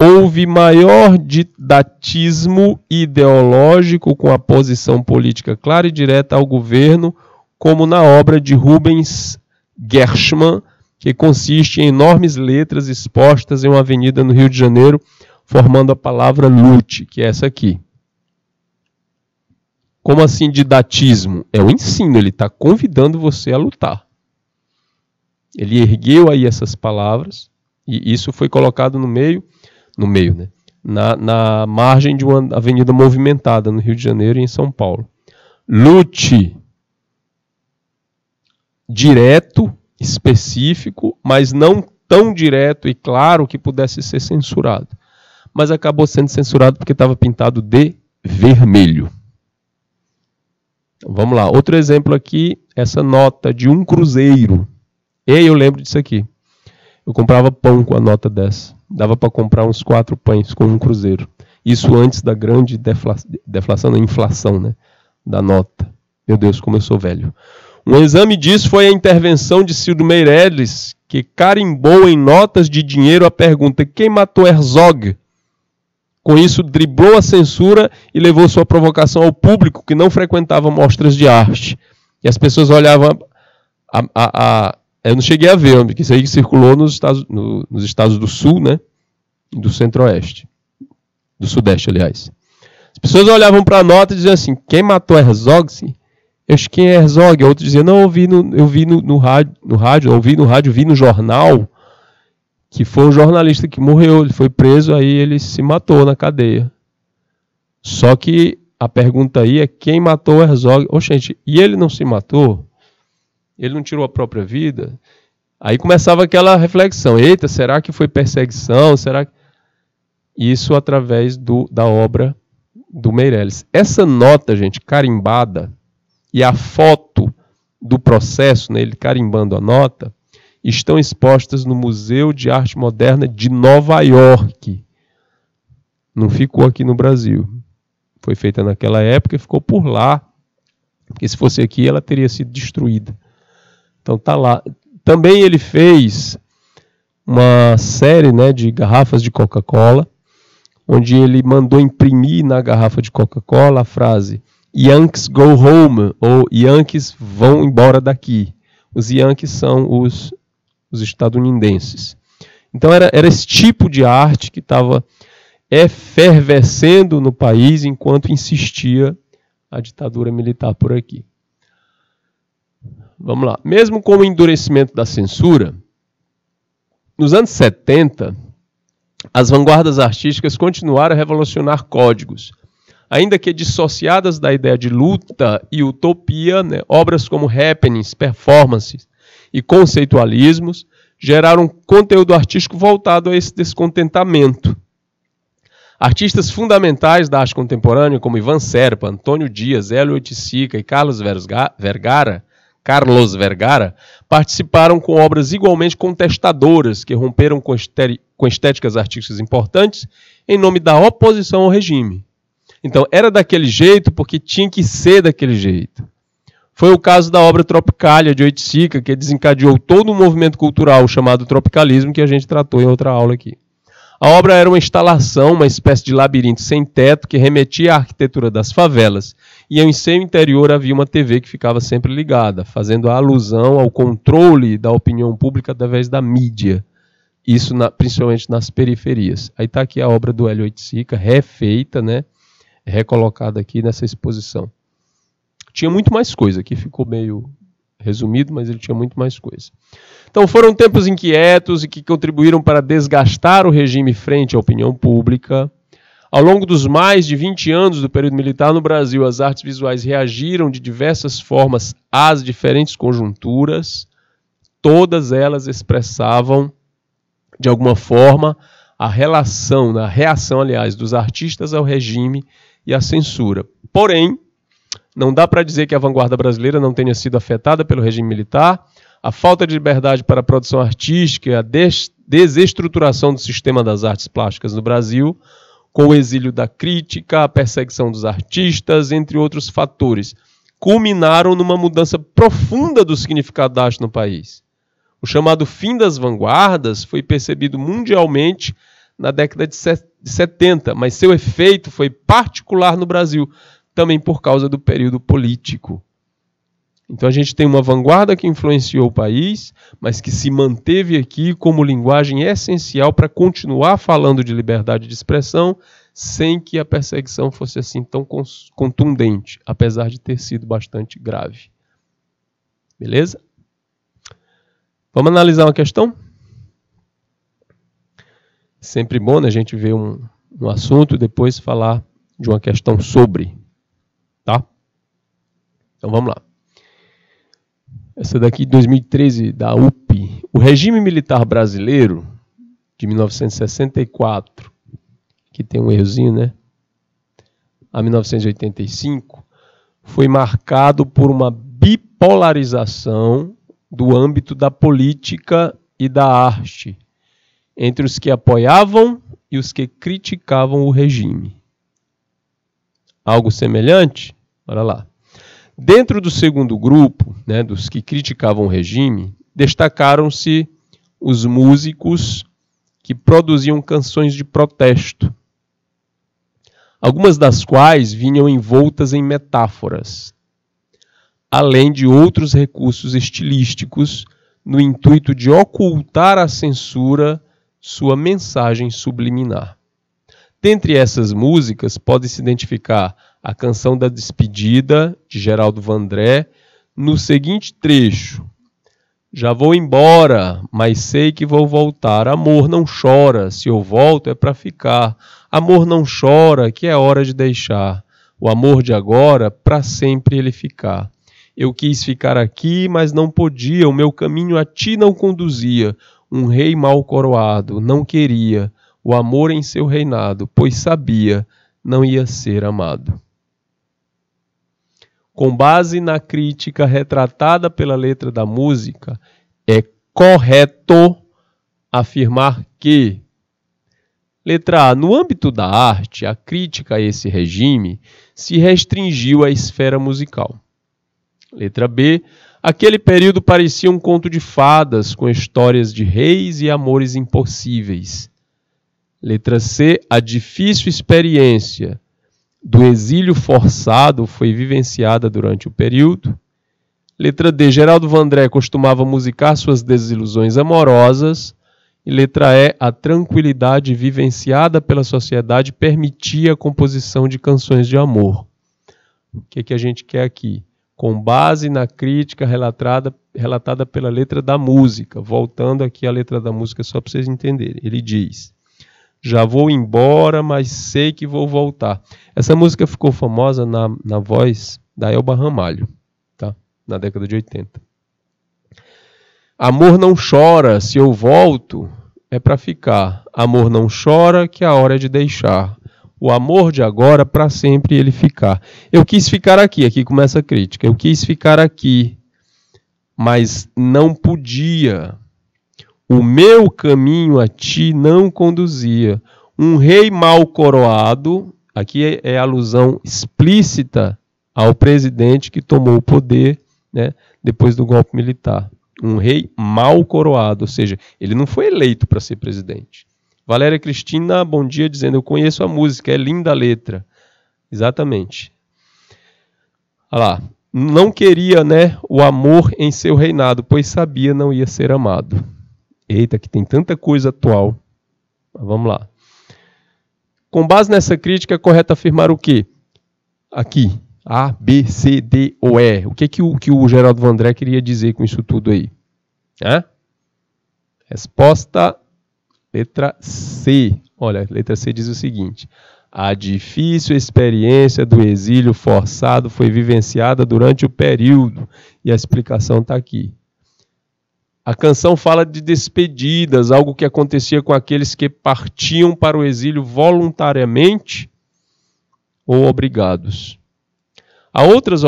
Houve maior didatismo ideológico com a posição política clara e direta ao governo, como na obra de Rubens Gershman, que consiste em enormes letras expostas em uma avenida no Rio de Janeiro, formando a palavra lute, que é essa aqui. Como assim didatismo? É o ensino, ele está convidando você a lutar. Ele ergueu aí essas palavras, e isso foi colocado no meio, né? Na margem de uma avenida movimentada no Rio de Janeiro e em São Paulo. Lute. Direto, específico, mas não tão direto e claro que pudesse ser censurado. Mas acabou sendo censurado porque estava pintado de vermelho. Então, vamos lá. Outro exemplo aqui, essa nota de 1 cruzeiro. Eu lembro disso aqui. Eu comprava pão com a nota dessa. Dava para comprar uns 4 pães com 1 cruzeiro. Isso antes da grande inflação, né, da nota. Meu Deus, como eu sou velho. Um exame disso foi a intervenção de Ciro Meirelles, que carimbou em notas de dinheiro a pergunta: quem matou Herzog? Com isso, driblou a censura e levou sua provocação ao público que não frequentava mostras de arte. E as pessoas olhavam... Eu não cheguei a ver, porque isso aí circulou nos estados do Sul, né? Do Centro-Oeste. Do Sudeste, aliás. As pessoas olhavam para a nota e diziam assim: quem matou Herzog? Eu acho que quem é Herzog? Outro dizia: não, eu vi no rádio, vi no jornal, que foi um jornalista que morreu, ele foi preso, aí ele se matou na cadeia. Só que a pergunta aí é: quem matou Herzog? Gente, e ele não se matou? Ele não tirou a própria vida? Aí começava aquela reflexão: eita, será que foi perseguição? Será que... Isso através da obra do Meirelles. Essa nota, gente, carimbada, e a foto do processo, né, ele carimbando a nota, estão expostas no Museu de Arte Moderna de Nova York. Não ficou aqui no Brasil. Foi feita naquela época e ficou por lá, porque se fosse aqui ela teria sido destruída. Então está lá. Também ele fez uma série, né, de garrafas de Coca-Cola, onde ele mandou imprimir na garrafa de Coca-Cola a frase Yankees go home, ou Yankees vão embora daqui. Os Yankees são os estadunidenses. Então era esse tipo de arte que estava efervescendo no país enquanto insistia a ditadura militar por aqui. Vamos lá. Mesmo com o endurecimento da censura, nos anos 70, as vanguardas artísticas continuaram a revolucionar códigos. Ainda que dissociadas da ideia de luta e utopia, né, obras como happenings, performances e conceitualismos geraram conteúdo artístico voltado a esse descontentamento. Artistas fundamentais da arte contemporânea, como Ivan Serpa, Antônio Dias, Hélio Oiticica e Carlos Vergara, participaram com obras igualmente contestadoras, que romperam com estéticas artísticas importantes em nome da oposição ao regime. Então, era daquele jeito porque tinha que ser daquele jeito. Foi o caso da obra Tropicália, de Oiticica, que desencadeou todo um movimento cultural chamado tropicalismo, que a gente tratou em outra aula aqui. A obra era uma instalação, uma espécie de labirinto sem teto, que remetia à arquitetura das favelas. E em seu interior havia uma TV que ficava sempre ligada, fazendo a alusão ao controle da opinião pública através da mídia. Isso principalmente nas periferias. Aí está aqui a obra do Hélio Oiticica, refeita, né? Recolocada aqui nessa exposição. Tinha muito mais coisa, aqui ficou meio resumido, mas ele tinha muito mais coisa. Então foram tempos inquietos e que contribuíram para desgastar o regime frente à opinião pública. Ao longo dos mais de 20 anos do período militar no Brasil, as artes visuais reagiram de diversas formas às diferentes conjunturas. Todas elas expressavam, de alguma forma, a reação, aliás, dos artistas ao regime e à censura. Porém, não dá para dizer que a vanguarda brasileira não tenha sido afetada pelo regime militar. A falta de liberdade para a produção artística e a desestruturação do sistema das artes plásticas no Brasil, com o exílio da crítica, a perseguição dos artistas, entre outros fatores, culminaram numa mudança profunda do significado da arte no país. O chamado fim das vanguardas foi percebido mundialmente na década de 70, mas seu efeito foi particular no Brasil, também por causa do período político. Então a gente tem uma vanguarda que influenciou o país, mas que se manteve aqui como linguagem essencial para continuar falando de liberdade de expressão, sem que a perseguição fosse assim tão contundente, apesar de ter sido bastante grave. Beleza? Vamos analisar uma questão? Sempre bom, né, a gente ver um assunto e depois falar de uma questão sobre. Tá? Então vamos lá. Essa daqui de 2013, da UP. O regime militar brasileiro, de 1964, que tem um errozinho, né? A 1985, foi marcado por uma bipolarização do âmbito da política e da arte, entre os que apoiavam e os que criticavam o regime. Algo semelhante? Bora lá. Dentro do segundo grupo, né, dos que criticavam o regime, destacaram-se os músicos que produziam canções de protesto, algumas das quais vinham envoltas em metáforas, além de outros recursos estilísticos, no intuito de ocultar à censura sua mensagem subliminar. Dentre essas músicas, pode-se identificar a Canção da Despedida, de Geraldo Vandré, no seguinte trecho: já vou embora, mas sei que vou voltar. Amor, não chora, se eu volto é para ficar. Amor, não chora, que é hora de deixar. O amor de agora, para sempre ele ficar. Eu quis ficar aqui, mas não podia, o meu caminho a ti não conduzia. Um rei mal coroado, não queria o amor em seu reinado, pois sabia, não ia ser amado. Com base na crítica retratada pela letra da música, é correto afirmar que, letra A, no âmbito da arte, a crítica a esse regime se restringiu à esfera musical. Letra B, aquele período parecia um conto de fadas com histórias de reis e amores impossíveis. Letra C, a difícil experiência do exílio forçado foi vivenciada durante o período. Letra D, Geraldo Vandré costumava musicar suas desilusões amorosas. E letra E, a tranquilidade vivenciada pela sociedade permitia a composição de canções de amor. O que a gente quer aqui? Com base na crítica relatada pela letra da música. Voltando aqui à letra da música só para vocês entenderem. Ele diz: já vou embora, mas sei que vou voltar. Essa música ficou famosa na voz da Elba Ramalho, tá? Na década de 80. Amor não chora, se eu volto é para ficar. Amor não chora, que a hora é de deixar. O amor de agora, para sempre ele ficar. Eu quis ficar aqui começa a crítica. Eu quis ficar aqui, mas não podia. O meu caminho a ti não conduzia. Um rei mal coroado, aqui é alusão explícita ao presidente que tomou o poder, né, depois do golpe militar. Um rei mal coroado, ou seja, ele não foi eleito para ser presidente. Valéria Cristina, bom dia, dizendo: eu conheço a música, é linda a letra. Exatamente. Olha lá. Não queria, né, o amor em seu reinado, pois sabia não ia ser amado. Eita, que tem tanta coisa atual. Mas vamos lá. Com base nessa crítica, é correto afirmar o quê? Aqui. A, B, C, D ou E. O que o Geraldo Vandré queria dizer com isso tudo aí? Resposta, letra C. Olha, a letra C diz o seguinte: a difícil experiência do exílio forçado foi vivenciada durante o período. E a explicação está aqui. A canção fala de despedidas, algo que acontecia com aqueles que partiam para o exílio voluntariamente ou obrigados. As outras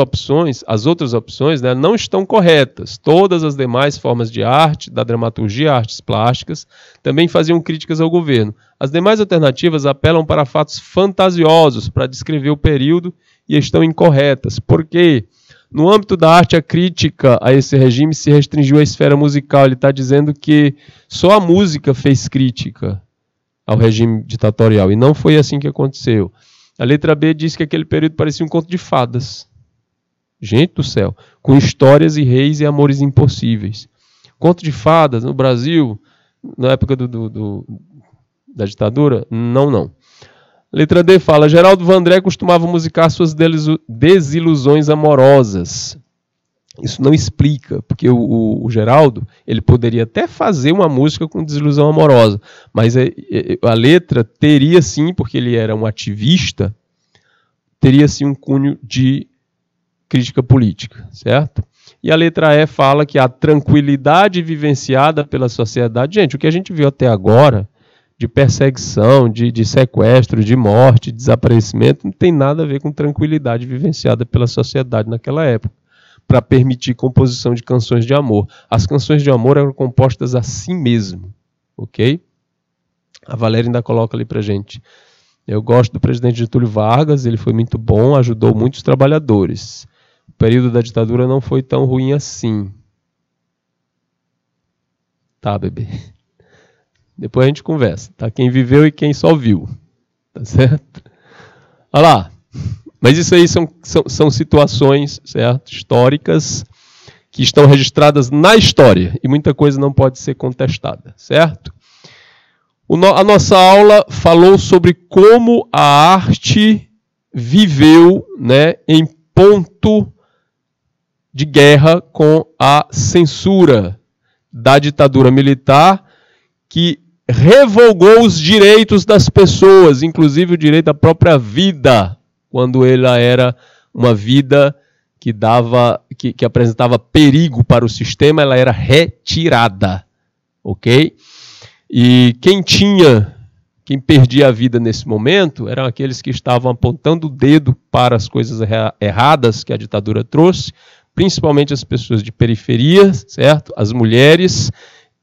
opções, né, não estão corretas. Todas as demais formas de arte, da dramaturgia, artes plásticas, também faziam críticas ao governo. As demais alternativas apelam para fatos fantasiosos para descrever o período e estão incorretas. Por quê? No âmbito da arte, a crítica a esse regime se restringiu à esfera musical. Ele está dizendo que só a música fez crítica ao regime ditatorial, e não foi assim que aconteceu. A letra B diz que aquele período parecia um conto de fadas. Gente do céu, com histórias e reis e amores impossíveis. Conto de fadas no Brasil, na época da ditadura? Não. Letra D fala: Geraldo Vandré costumava musicar suas desilusões amorosas. Isso não explica, porque o Geraldo, ele poderia até fazer uma música com desilusão amorosa, mas a letra teria sim, porque ele era um ativista, teria sim um cunho de crítica política, certo? E a letra E fala que a tranquilidade vivenciada pela sociedade, gente, o que a gente viu até agora, de perseguição, de sequestro, de morte, de desaparecimento, não tem nada a ver com tranquilidade vivenciada pela sociedade naquela época, para permitir composição de canções de amor. As canções de amor eram compostas a si mesmo, ok? A Valéria ainda coloca ali para gente: eu gosto do presidente Getúlio Vargas, ele foi muito bom, ajudou muitos trabalhadores. o período da ditadura não foi tão ruim assim. Tá, bebê? Depois a gente conversa, tá? Quem viveu e quem só viu, tá certo? Olha lá. Mas isso aí são situações, certo? Históricas, que estão registradas na história, e muita coisa não pode ser contestada, certo? A nossa aula falou sobre como a arte viveu, né, em ponto de guerra com a censura da ditadura militar, que revogou os direitos das pessoas, inclusive o direito à própria vida, quando ela era uma vida que apresentava perigo para o sistema, ela era retirada, ok? E quem perdia a vida nesse momento eram aqueles que estavam apontando o dedo para as coisas erradas que a ditadura trouxe, principalmente as pessoas de periferia, certo? As mulheres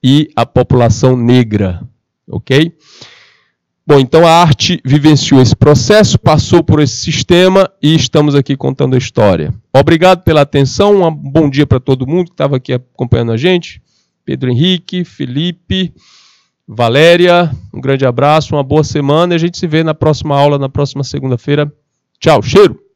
e a população negra, ok? Bom, então a arte vivenciou esse processo, passou por esse sistema e estamos aqui contando a história. Obrigado pela atenção, um bom dia para todo mundo que estava aqui acompanhando a gente. Pedro Henrique, Felipe, Valéria, um grande abraço, uma boa semana e a gente se vê na próxima aula, na próxima segunda-feira. Tchau, cheiro!